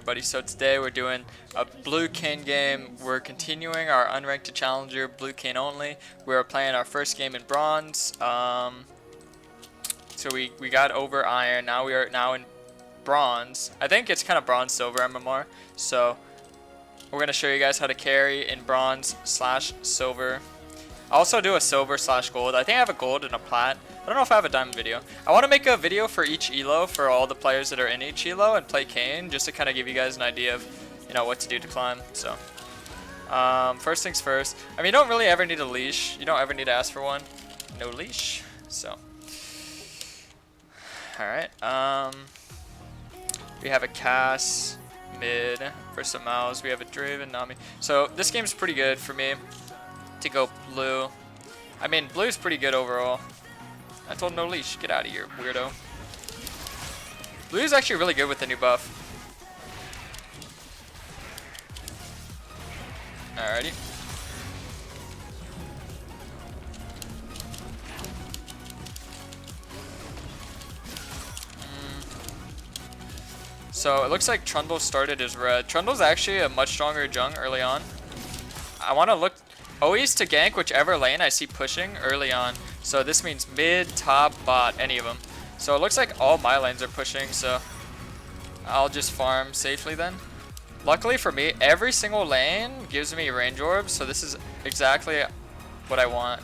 everybody. So today we're doing a blue Kayn game. We're continuing our unranked to challenger blue Kayn only. We're playing our first game in bronze. So we got over iron. Now we are in bronze. I think it's kind of bronze silver MMR. So we're gonna show you guys how to carry in bronze / silver. I also do a silver / gold. I think I have a gold and a plat. I don't know if I have a diamond video. I want to make a video for each ELO for all the players that are in each ELO and play Kayn, just to kind of give you guys an idea of, you know, what to do to climb. So, first things first. I mean, you don't really ever need a leash. You don't ever need to ask for one. No leash. So, all right. We have a Cass mid for some Mouse. We have a Draven, Nami. So this game's pretty good for me to go blue. I mean, blue's pretty good overall. I told no leash. Get out of here, weirdo. Blue is actually really good with the new buff. Alrighty. So it looks like Trundle started as red. Trundle's actually a much stronger jung early on. I want to look always to gank whichever lane I see pushing early on. So this means mid, top, bot, any of them. So it looks like all my lanes are pushing, so I'll just farm safely then. Luckily for me, every single lane gives me range orbs, so this is exactly what I want.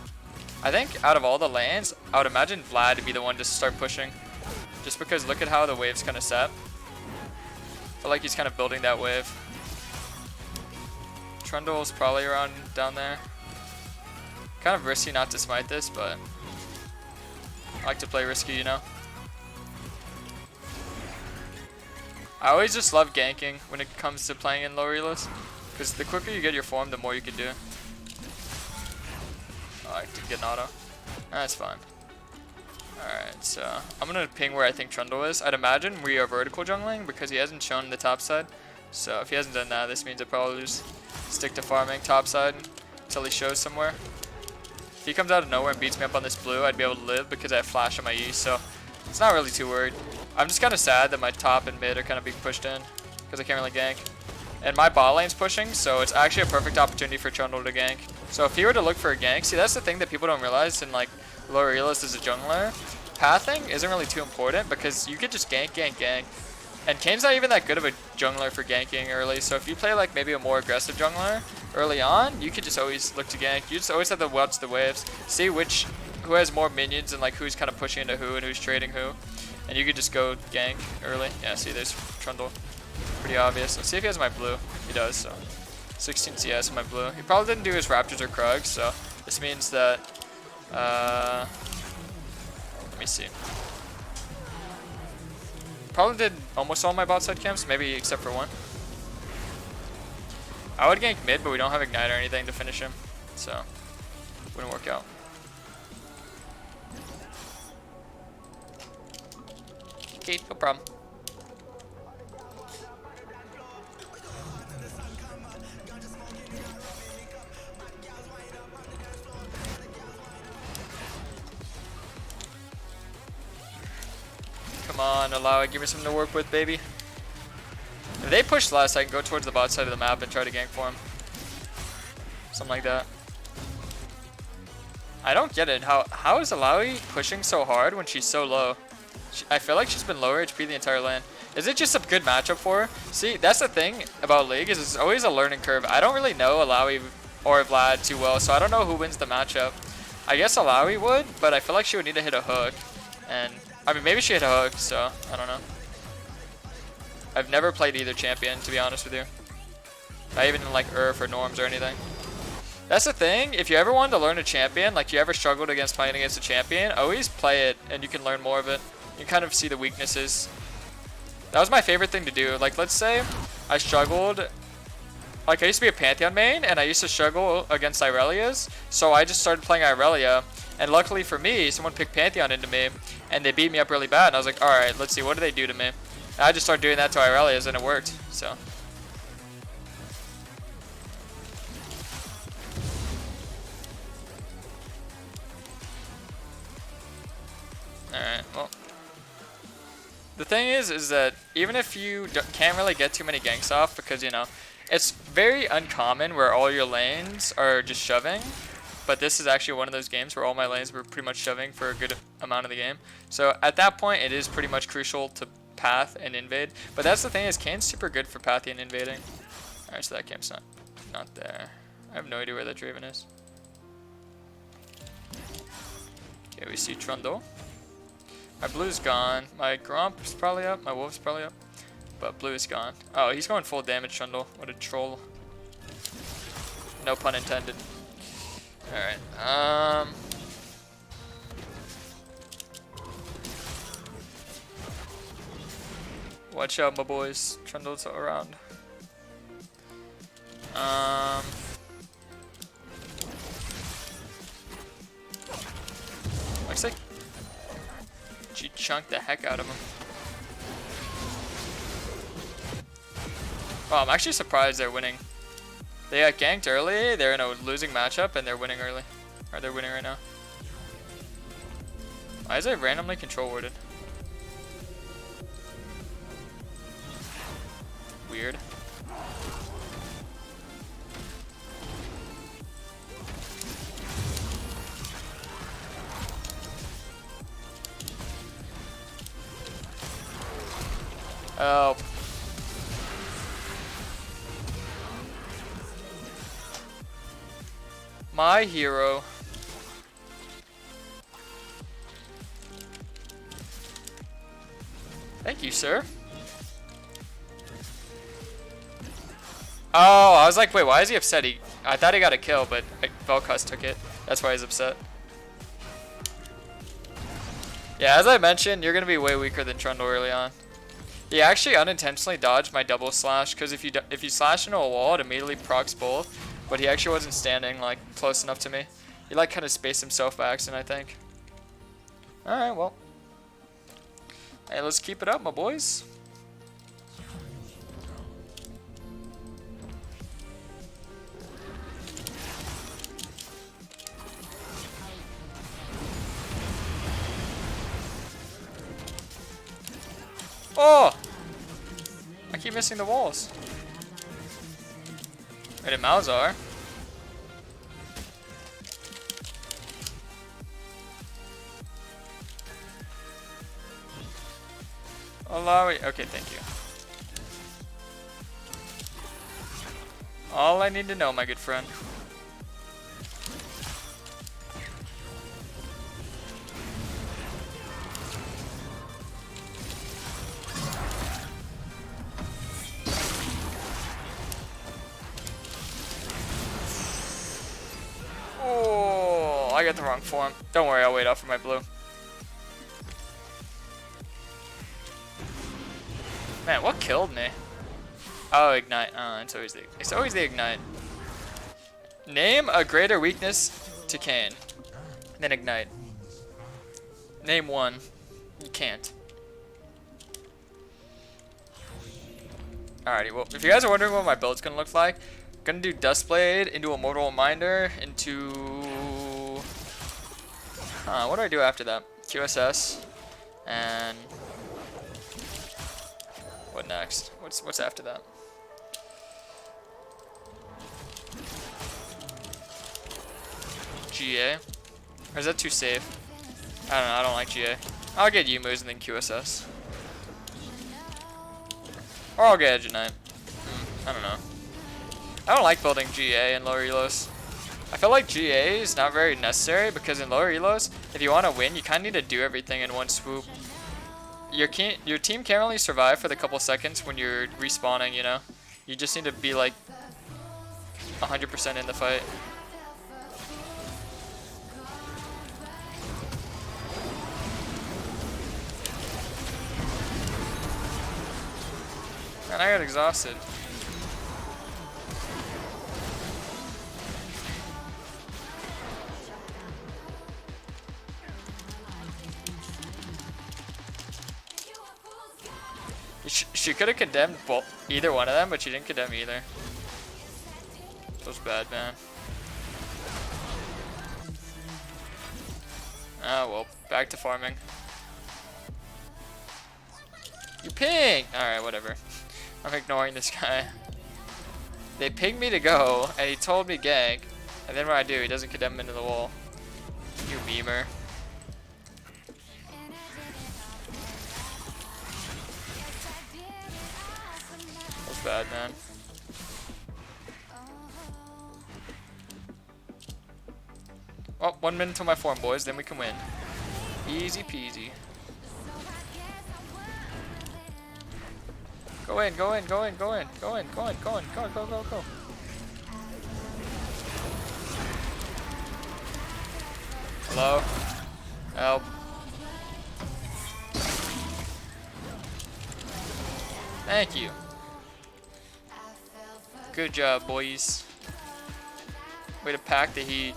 I think out of all the lanes, I would imagine Vlad to be the one to start pushing. Just because look at how the wave's kind of set. I feel like he's kind of building that wave. Trundle's probably around down there. Kind of risky not to smite this, but I like to play risky, you know. I always just love ganking when it comes to playing in low relos, because the quicker you get your form, the more you can do. I like to get an auto. That's fine. Alright, so I'm going to ping where I think Trundle is. I'd imagine we are vertical jungling because he hasn't shown the top side. So if he hasn't done that, this means I'll probably just stick to farming top side until he shows somewhere. If he comes out of nowhere and beats me up on this blue, I'd be able to live because I have flash on my E, so it's not really too worried. I'm just kind of sad that my top and mid are kind of being pushed in because I can't really gank. And my bot lane's pushing, so it's actually a perfect opportunity for Trundle to gank. So if he were to look for a gank, see, that's the thing that people don't realize in like lower realists as a jungler. Pathing isn't really too important because you could just gank. And Kayn's not even that good of a jungler for ganking early, so if you play like maybe a more aggressive jungler early on, you could just always look to gank. You just always have to watch the waves, see who has more minions and like who's kind of pushing into who and who's trading who. And you could just go gank early. Yeah, see, there's Trundle. Pretty obvious. Let's see if he has my blue. He does, so 16 CS in my blue. He probably didn't do his Raptors or Krugs, so this means that, let me see. Probably did almost all my bot side camps, maybe except for one. I would gank mid, but we don't have Ignite or anything to finish him, so wouldn't work out. Okay, no problem. Come on, allow it. Give me something to work with, baby. If they push less, I can go towards the bot side of the map and try to gank for him. Something like that. I don't get it. How is Alawi pushing so hard when she's so low? I feel like she's been lower HP the entire lane. Is it just a good matchup for her? See, that's the thing about League, is it's always a learning curve. I don't really know Alawi or Vlad too well, so I don't know who wins the matchup. I guess Alawi would, but I feel like she would need to hit a hook. And I mean, maybe she hit a hook, so I don't know. I've never played either champion, to be honest with you. Not even in like Urf or Norms or anything. That's the thing, if you ever wanted to learn a champion, like you ever struggled against fighting against a champion, always play it and you can learn more of it. You can kind of see the weaknesses. That was my favorite thing to do. Like, let's say I struggled, like I used to be a Pantheon main and I used to struggle against Irelia's, so I just started playing Irelia. And luckily for me, someone picked Pantheon into me, and they beat me up really bad. And I was like, alright, let's see, what do they do to me? And I just started doing that to Irelia's, and it worked, so. Alright, well. The thing is that even if you can't really get too many ganks off, because, you know, it's very uncommon where all your lanes are just shoving, but this is actually one of those games where all my lanes were pretty much shoving for a good amount of the game. So at that point, it is pretty much crucial to path and invade. But that's the thing is, Kayn's super good for pathing and invading. Alright, so that camp's not there. I have no idea where that Draven is. Okay, we see Trundle. My blue's gone. My Gromp's probably up. My wolf's probably up. But blue is gone. Oh, he's going full damage, Trundle. What a troll. No pun intended. Alright, watch out, my boys. Trundle's around. Looks like she chunked the heck out of him. Oh, I'm actually surprised they're winning. They got ganked early, they're in a losing matchup, and they're winning early. Or they're winning right now. Why is it randomly control worded? Weird. Oh. My hero. Thank you, sir. Oh, I was like, wait, why is he upset? I thought he got a kill, but Vel'Koz took it. That's why he's upset. Yeah, as I mentioned, you're gonna be way weaker than Trundle early on. He actually unintentionally dodged my double slash, because if you slash into a wall, it immediately procs both. But he actually wasn't standing like close enough to me. He like kind of spaced himself by accident, I think. All right, well. Hey, let's keep it up, my boys. Oh! I keep missing the walls. Wait, a Malzahar. Allow it. Okay, thank you. All I need to know, my good friend. Oh, I got the wrong form. Don't worry, I'll wait out for my blue. Man, what killed me? Oh, ignite. It's always the ignite. Name a greater weakness to Kayn than ignite. Name one. You can't. Alrighty, well, if you guys are wondering what my build's gonna look like, I'm gonna do Dustblade into a Mortal Reminder into... what do I do after that? QSS and... What next? What's after that? GA? Or is that too safe? I don't know, I don't like GA. I'll get Youmuu's and then QSS. Or I'll get Edge of Night. I don't know. I don't like building GA in lower elos. I feel like GA is not very necessary because in lower elos, if you want to win, you kind of need to do everything in one swoop. Your team can't really survive for the couple seconds when you're respawning, you know? You just need to be like 100% in the fight. And I got exhausted. She could have condemned either one of them, but she didn't condemn either. That was bad, man. Ah, well, back to farming. You ping! Alright, whatever. I'm ignoring this guy. They pinged me to go, and he told me gank. And then what I do, he doesn't condemn him into the wall. You memer. That's bad, man. Well, 1 minute till my form, boys, then we can win. Easy peasy. Go in, go in, go in, go in, go in, go in, go in, go, go, go, go. Hello? Help. Thank you. Good job, boys. Way to pack the heat.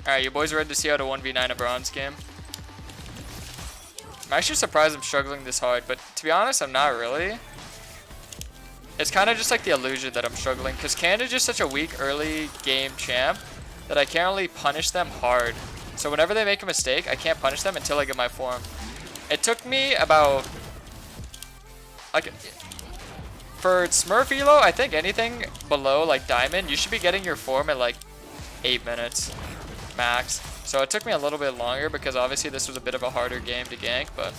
Alright, you boys are ready to see how to 1v9 a bronze game? I'm actually surprised I'm struggling this hard, but to be honest, I'm not really. It's kind of just like the illusion that I'm struggling, because Kayn is just such a weak early game champ that I can't really punish them hard. So whenever they make a mistake, I can't punish them until I get my form. It took me about, like, for Smurf ELO, I think anything below like Diamond, you should be getting your form at like 8 minutes max. So it took me a little bit longer because obviously this was a bit of a harder game to gank, but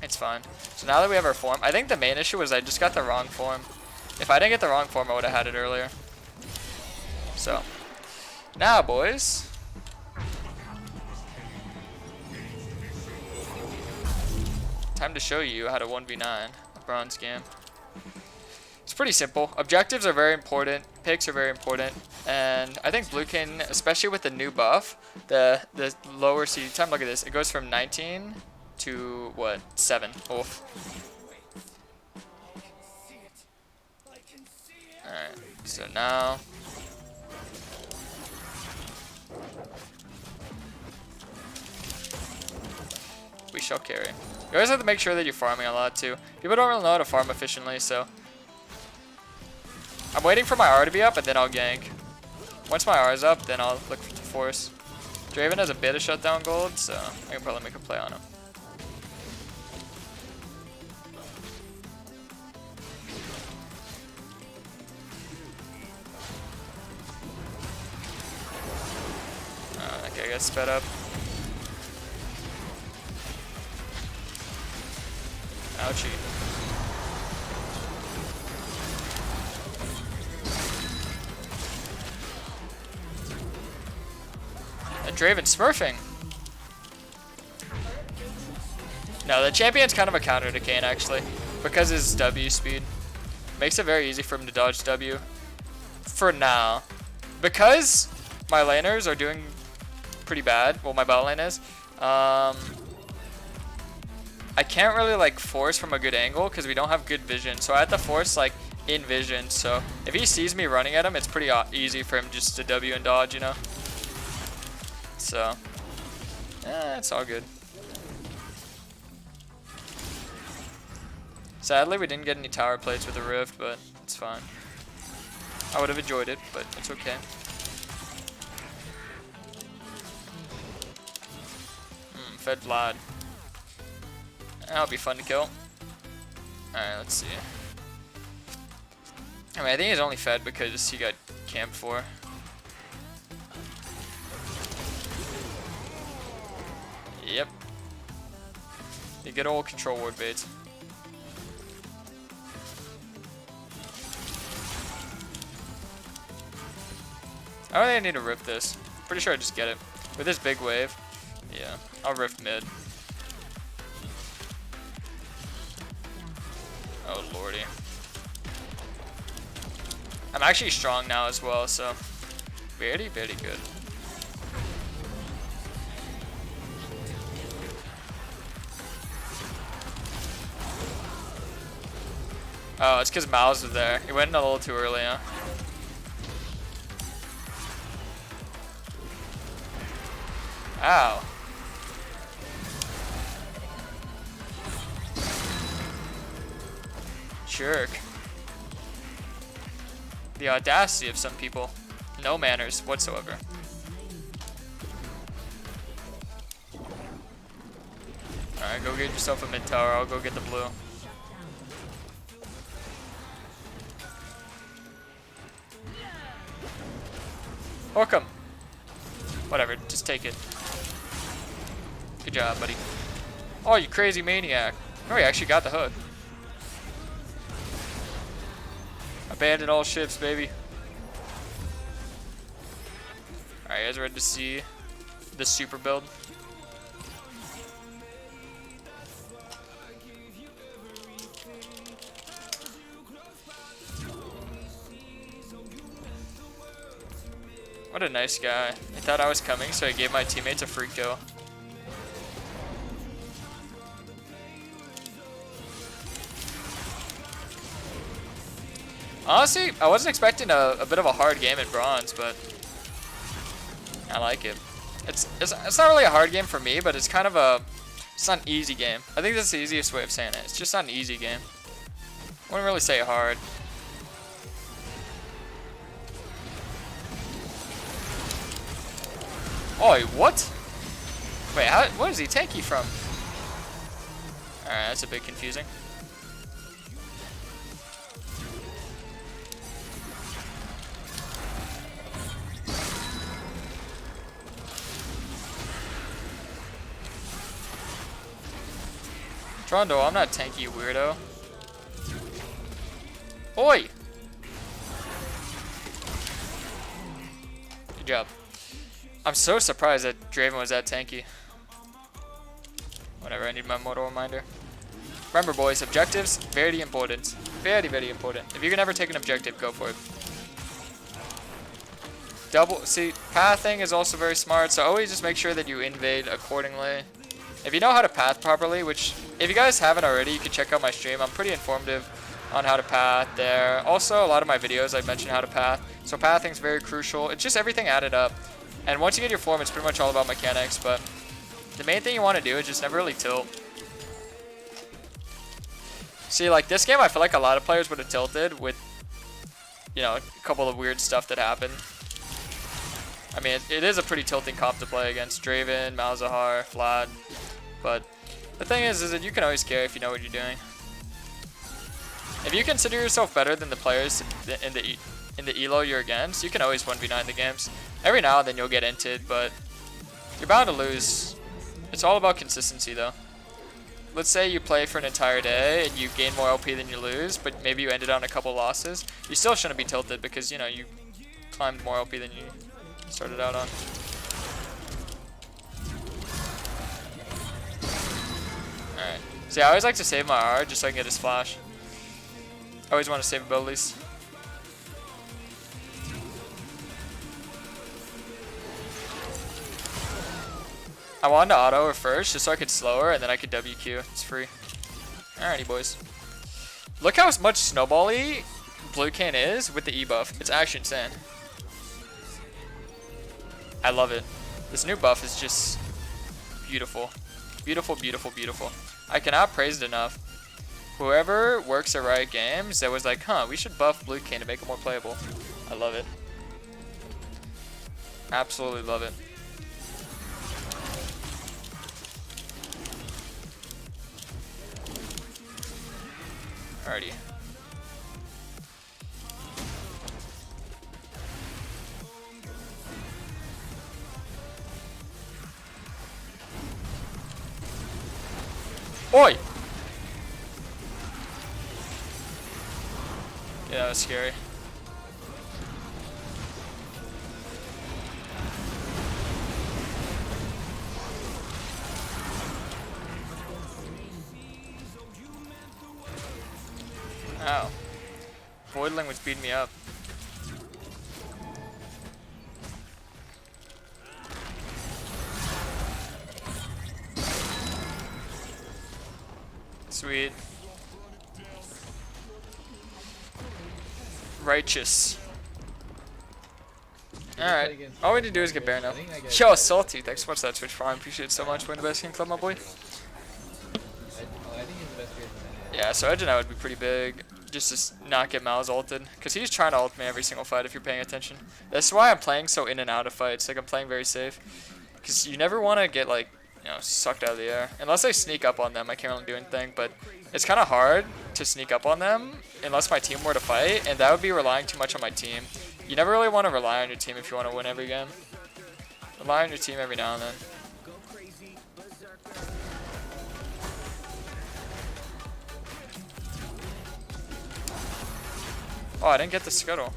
it's fine. So now that we have our form, I think the main issue was I just got the wrong form. If I didn't get the wrong form, I would have had it earlier. So, now boys. Time to show you how to 1v9 a bronze game. It's pretty simple. Objectives are very important. Picks are very important. And I think Blue Kayn, especially with the new buff, the lower CD time, look at this. It goes from 19 to, what, 7. Oof. Alright, so now... we shall carry. You always have to make sure that you're farming a lot too. People don't really know how to farm efficiently, so... I'm waiting for my R to be up and then I'll gank. Once my R is up, then I'll look to force. Draven has a bit of shutdown gold, so I can probably make a play on him. That guy got sped up. Ouchie. And Draven smurfing. No, the champion's kind of a counter to Kayn actually, because his W speed makes it very easy for him to dodge W. For now, because my laners are doing pretty bad. Well, my bot lane is. I can't really like force from a good angle because we don't have good vision. So I have to force like in vision. So if he sees me running at him, it's pretty easy for him just to W and dodge, you know. So, it's all good. Sadly, we didn't get any tower plates with the rift, but it's fine. I would have enjoyed it, but it's okay. Fed Vlad. That'll be fun to kill. Alright, let's see. I mean, I think he's only fed because he got camped for. Yep. The good old control ward baits. I don't think I need to rift this. Pretty sure I just get it. With this big wave, yeah, I'll rift mid. Oh lordy. I'm actually strong now as well, so very, very good. Oh, it's because Miles was there. He went in a little too early, huh? Ow. Jerk. The audacity of some people. No manners whatsoever. Alright, go get yourself a mid tower. I'll go get the blue. Welcome. Whatever, just take it. Good job, buddy. Oh, you crazy maniac. Oh, he actually got the hook. Abandon all ships, baby. Alright, you guys ready to see the super build? What a nice guy. He thought I was coming, so he gave my teammates a free kill. Honestly, I wasn't expecting a bit of a hard game in bronze, but I like it. It's not really a hard game for me, but it's kind of it's not an easy game. I think that's the easiest way of saying it. It's just not an easy game. I wouldn't really say hard. Oh, what? Wait, what is he tanky from? Alright, that's a bit confusing. Trondo, I'm not tanky, you weirdo. Oi! Good job. I'm so surprised that Draven was that tanky. Whatever, I need my mortal reminder. Remember, boys, objectives, very important. Very, very important. If you can ever take an objective, go for it. See, pathing is also very smart, so always just make sure that you invade accordingly. If you know how to path properly, which, if you guys haven't already, you can check out my stream. I'm pretty informative on how to path there. Also, a lot of my videos, I mention how to path. So pathing is very crucial. It's just everything added up. And once you get your form, it's pretty much all about mechanics, but the main thing you want to do is just never really tilt. See, like this game, I feel like a lot of players would have tilted with, you know, a couple of weird stuff that happened. I mean, it is a pretty tilting comp to play against Draven, Malzahar, Vlad. But the thing is that you can always carry if you know what you're doing. If you consider yourself better than the players in the ELO you're against, you can always 1v9 the games. Every now and then you'll get inted, but you're bound to lose. It's all about consistency, though. Let's say you play for an entire day and you gain more LP than you lose, but maybe you ended on a couple losses. You still shouldn't be tilted because, you know, you climbed more LP than you started out on. Alright. See, I always like to save my R just so I can get his flash. I always want to save abilities. I wanted to auto her first just so I could slow her and then I could WQ. It's free. Alrighty, boys. Look how much snowball-y Blue Kayn is with the E buff. It's actually insane. I love it. This new buff is just beautiful. Beautiful, beautiful, beautiful. I cannot praise it enough. Whoever works at Riot Games that was like, huh, we should buff Blue Kayn to make it more playable. I love it. Absolutely love it. Alrighty. Oi! Yeah, that was scary. Ow. Voidling was beating me up. Sweet. Righteous. Alright. All we need to do is get Baron now. Yo, Salty, thanks so much for that Twitch Prime. Appreciate it so much. We're in the best game club, my boy. Yeah, so Edge and I would be pretty big. Just to not get Mal's ulted. Because he's trying to ult me every single fight if you're paying attention. That's why I'm playing so in and out of fights. Like, I'm playing very safe. Because you never want to get, like, sucked out of the air. Unless I sneak up on them, I can't really do anything, but it's kind of hard to sneak up on them unless my team were to fight, and that would be relying too much on my team. You never really want to rely on your team if you want to win every game. Rely on your team every now and then. Oh, I didn't get the scuttle.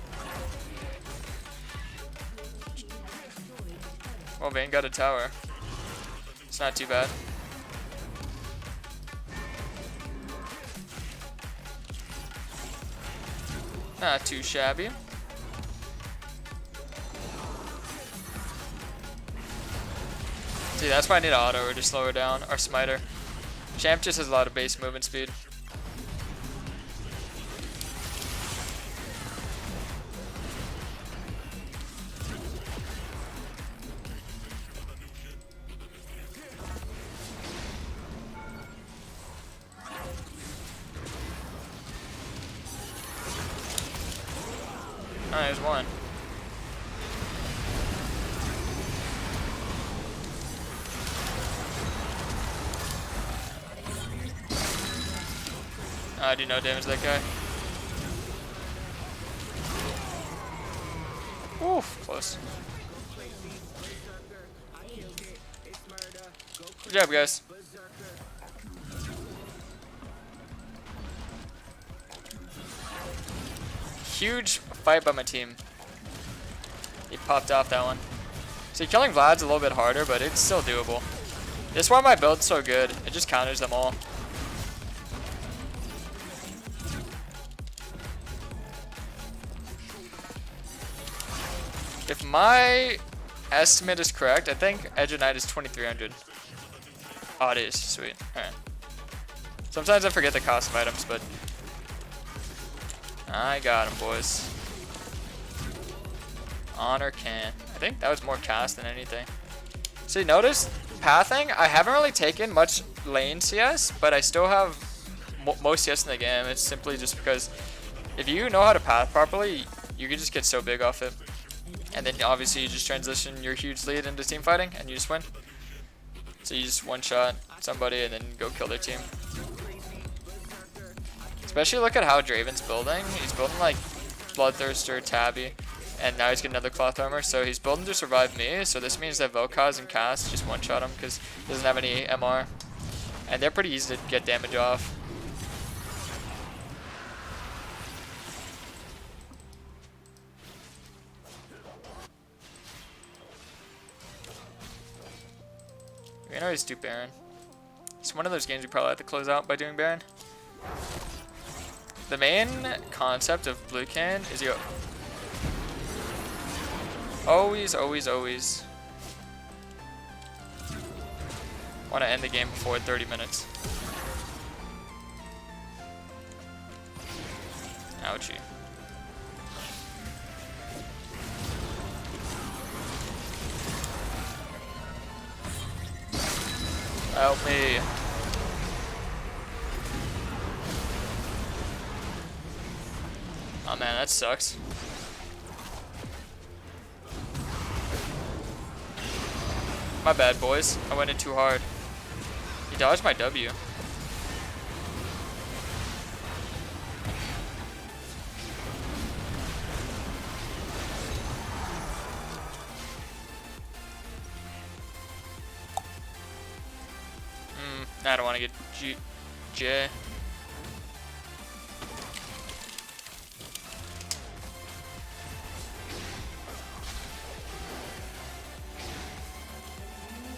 Well, Vayne got a tower. It's not too bad. Not too shabby. See, that's why I need auto or to slow her down, or smiter. Champ just has a lot of base movement speed. Oh, there's one. I do no damage to that guy. Oof, close. Good job, guys. Huge fight by my team. He popped off that one. See, killing Vlad's a little bit harder, but it's still doable. This is why my build's so good. It just counters them all. If my estimate is correct, I think Edge of Night is 2300. Oh, it is. Sweet. Alright. Sometimes I forget the cost of items, but I got him, boys. Honor can. I think that was more cast than anything. See, notice pathing. I haven't really taken much lane CS, but I still have most CS in the game. It's simply just because if you know how to path properly, you can just get so big off it. And then obviously you just transition your huge lead into team fighting and you just win. So you just one-shot somebody and then go kill their team. Especially look at how Draven's building. He's building like Bloodthirster, Tabby, and now he's getting another Cloth Armor. So he's building to survive me. So this means that Vel'Koz and Cass just one-shot him because he doesn't have any MR. And they're pretty easy to get damage off. We can always do Baron. It's one of those games we probably have to close out by doing Baron. The main concept of blue Kayn is you always want to end the game before 30 minutes. Ouchie. Help me. Oh man, that sucks. My bad, boys. I went in too hard. He dodged my W. I don't want to get J.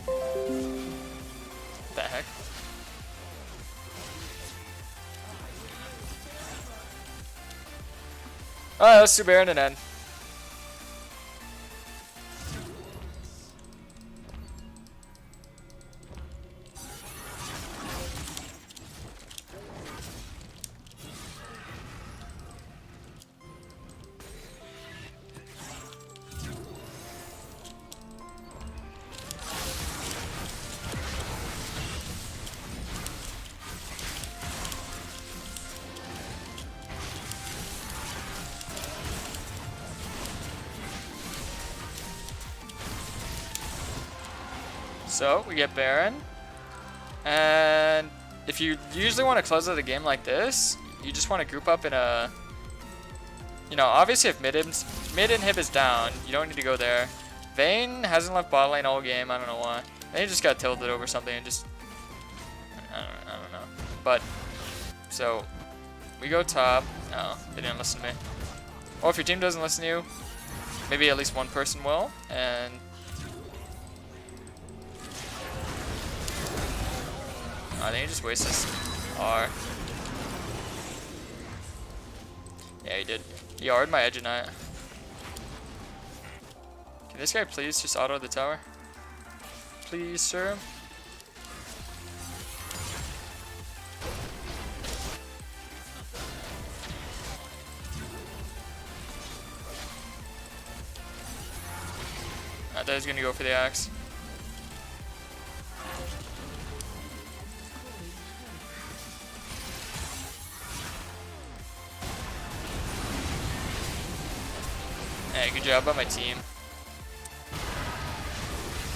What the heck? Alright, let's do Baron and end. So we get Baron, and if you usually want to close out the game like this, you just want to group up in a, you know, obviously if mid inhib is down, you don't need to go there. Vayne hasn't left bot lane all game, I don't know why. They just got tilted over something and just, I don't know. But, so, we go top. No, they didn't listen to me. Well, if your team doesn't listen to you, maybe at least one person will, and I think he just wasted this R. Yeah, he did. He R'd my edge knight. Can this guy please just auto the tower? Please, sir. I thought he was gonna go for the axe. Hey, good job by my team.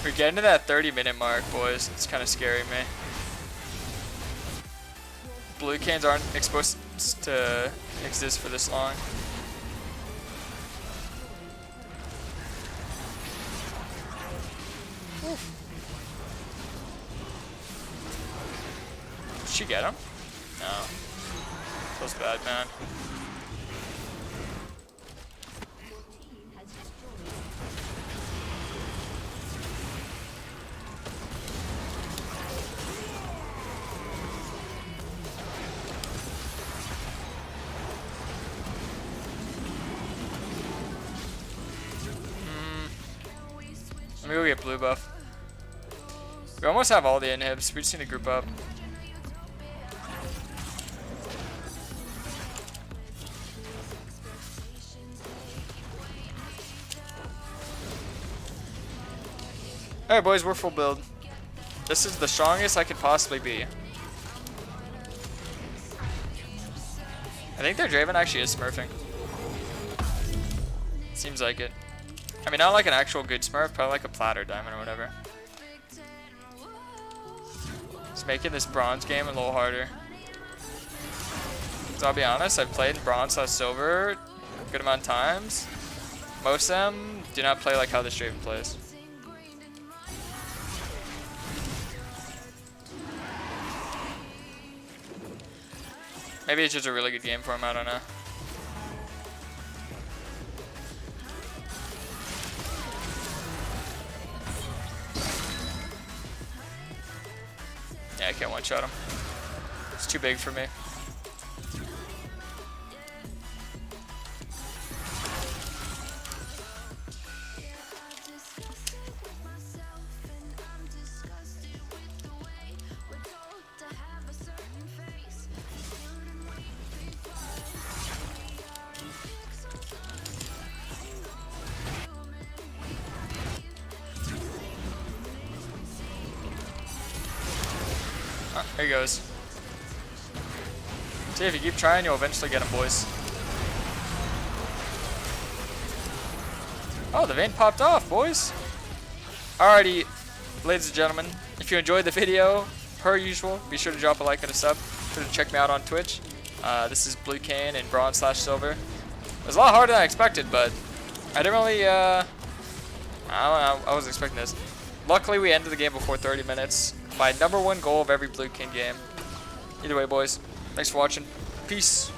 We're getting to that 30-minute mark, boys. It's kind of scaring me. Blue Kains aren't supposed to exist for this long. Did she get him? No. Feels bad, man. Let me go get blue buff. We almost have all the inhibs. We just need to group up. Alright boys, we're full build. This is the strongest I could possibly be. I think their Draven actually is smurfing. Seems like it. I mean, not like an actual good smurf, probably like a platter diamond or whatever. Just making this bronze game a little harder. So I'll be honest, I've played bronze / silver a good amount of times. Most of them do not play like how this Draven plays. Maybe it's just a really good game for him, I don't know. Yeah, I can't one-shot him. It's too big for me. There he goes. See, if you keep trying, you'll eventually get him, boys. Oh, the Vayne popped off, boys. Alrighty, ladies and gentlemen, if you enjoyed the video, per usual, be sure to drop a like and a sub. Be sure to check me out on Twitch. This is Blue Kayn in bronze / silver. It was a lot harder than I expected, but I didn't really, I wasn't expecting this. Luckily, we ended the game before 30 minutes. My #1 goal of every Blue Kayn game. Either way, boys, thanks for watching. Peace.